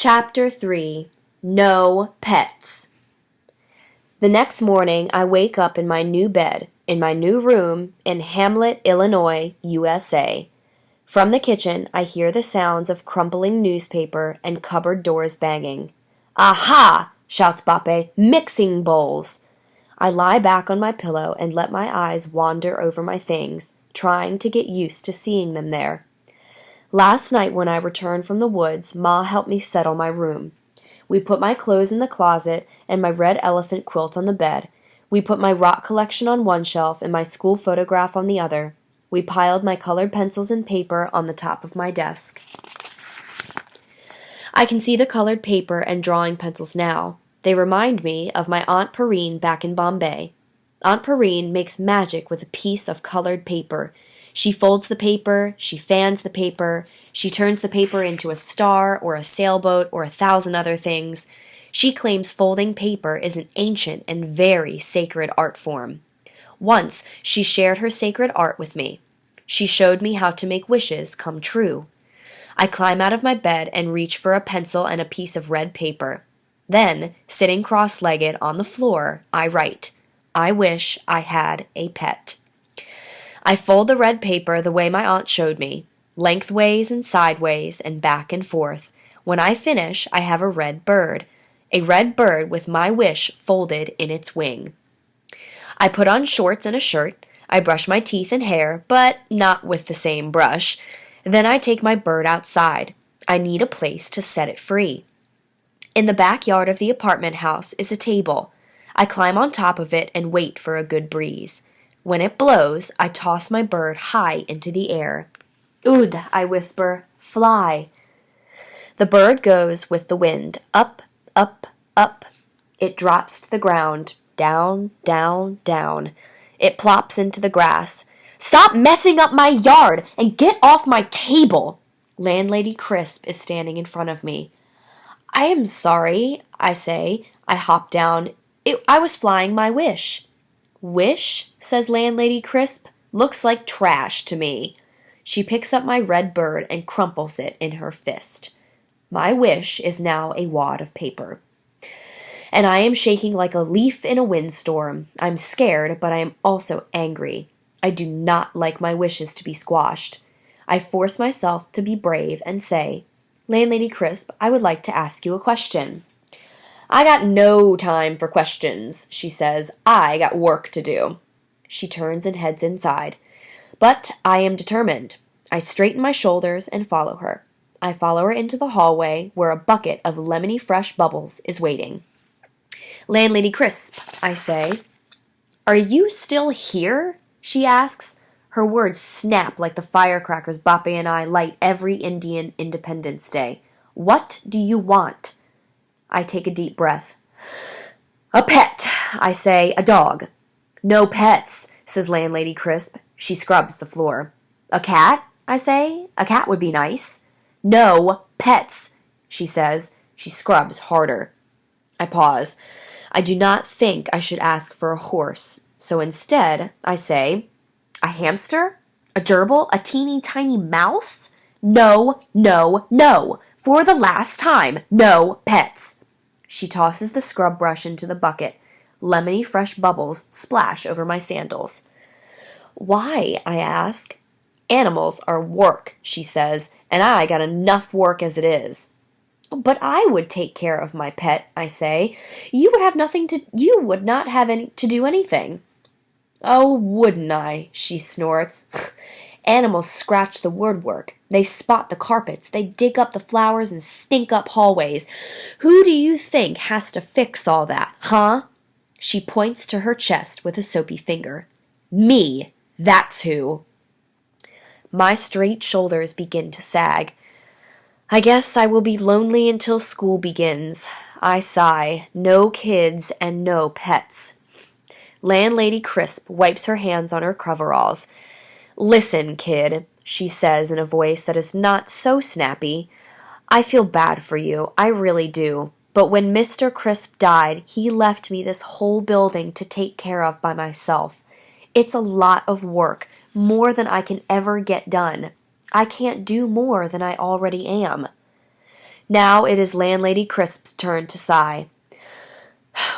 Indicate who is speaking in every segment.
Speaker 1: Chapter 3 No Pets. The next morning I wake up in my new bed, in my new room, in Hamlet, Illinois, USA. From the kitchen I hear the sounds of crumpling newspaper and cupboard doors banging. "Aha!" shouts Bape. "Mixing bowls!" I lie back on my pillow and let my eyes wander over my things, trying to get used to seeing them there. Last night when I returned from the woods, Ma helped me settle my room. We put my clothes in the closet and my red elephant quilt on the bed. We put my rock collection on one shelf and my school photograph on the other. We piled my colored pencils and paper on the top of my desk. I can see the colored paper and drawing pencils now. They remind me of my Aunt Perrine back in Bombay. Aunt Perrine makes magic with a piece of colored paper. She folds the paper, she fans the paper, she turns the paper into a star or a sailboat or 1,000 other things. She claims folding paper is an ancient and very sacred art form. Once she shared her sacred art with me. She showed me how to make wishes come true. I climb out of my bed and reach for a pencil and a piece of red paper. Then, sitting cross-legged on the floor, I write, "I wish I had a pet." I fold the red paper the way my aunt showed me, lengthways and sideways and back and forth. When I finish, I have a red bird with my wish folded in its wing. I put on shorts and a shirt. I brush my teeth and hair, but not with the same brush. Then I take my bird outside. I need a place to set it free. In the backyard of the apartment house is a table. I climb on top of it and wait for a good breeze. When it blows, I toss my bird high into the air. "Ood," I whisper, "fly." The bird goes with the wind, up, up, up. It drops to the ground, down, down, down. It plops into the grass. "Stop messing up my yard and get off my table!" Landlady Crisp is standing in front of me. "I am sorry," I say. I hop down. I was flying my wish." "Wish?" says Landlady Crisp. "Looks like trash to me." She picks up my red bird and crumples it in her fist. My wish is now a wad of paper. And I am shaking like a leaf in a windstorm. I'm scared, but I am also angry. I do not like my wishes to be squashed. I force myself to be brave and say, "Landlady Crisp, I would like to ask you a question." "I got no time for questions," she says. "I got work to do." She turns and heads inside. But I am determined. I straighten my shoulders and follow her. I follow her into the hallway where a bucket of lemony fresh bubbles is waiting. "Landlady Crisp," I say. "Are you still here?" she asks. Her words snap like the firecrackers Bape and I light every Indian Independence Day. "What do you want?" I take a deep breath. "A pet," I say, "a dog." "No pets," says Landlady Crisp. She scrubs the floor. "A cat?" I say. "A cat would be nice." "No pets," she says. She scrubs harder. I pause. I do not think I should ask for a horse, so instead I say, "A hamster? A gerbil? A teeny tiny mouse? No, no, no! For the last time, no pets!" She tosses the scrub brush into the bucket. Lemony fresh bubbles splash over my sandals. "Why?" I ask. "Animals are work," she says, "and I got enough work as it is." "But I would take care of my pet," I say. You would not have to do anything." "Oh, wouldn't I?" she snorts. "Animals scratch the woodwork. They spot the carpets. They dig up the flowers and stink up hallways. Who do you think has to fix all that, huh?" She points to her chest with a soapy finger. "Me, that's who." My straight shoulders begin to sag. I guess I will be lonely until school begins. I sigh. No kids and no pets. Landlady Crisp wipes her hands on her coveralls. "Listen, kid," she says in a voice that is not so snappy. "I feel bad for you. I really do. But when Mr. Crisp died, he left me this whole building to take care of by myself. It's a lot of work, more than I can ever get done. I can't do more than I already am." Now it is Landlady Crisp's turn to sigh.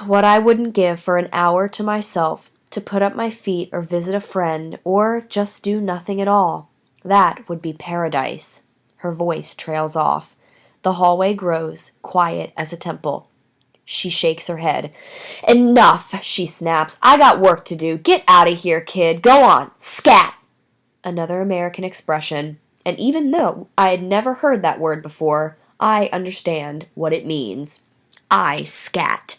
Speaker 1: What I wouldn't give for an hour to myself, to put up my feet or visit a friend, or just do nothing at all. That would be paradise. Her voice trails off. The hallway grows, quiet as a temple. She shakes her head. Enough, she snaps. I got work to do. Get out of here, kid. Go on. Scat! Another American expression. And even though I had never heard that word before, I understand what it means. I scat.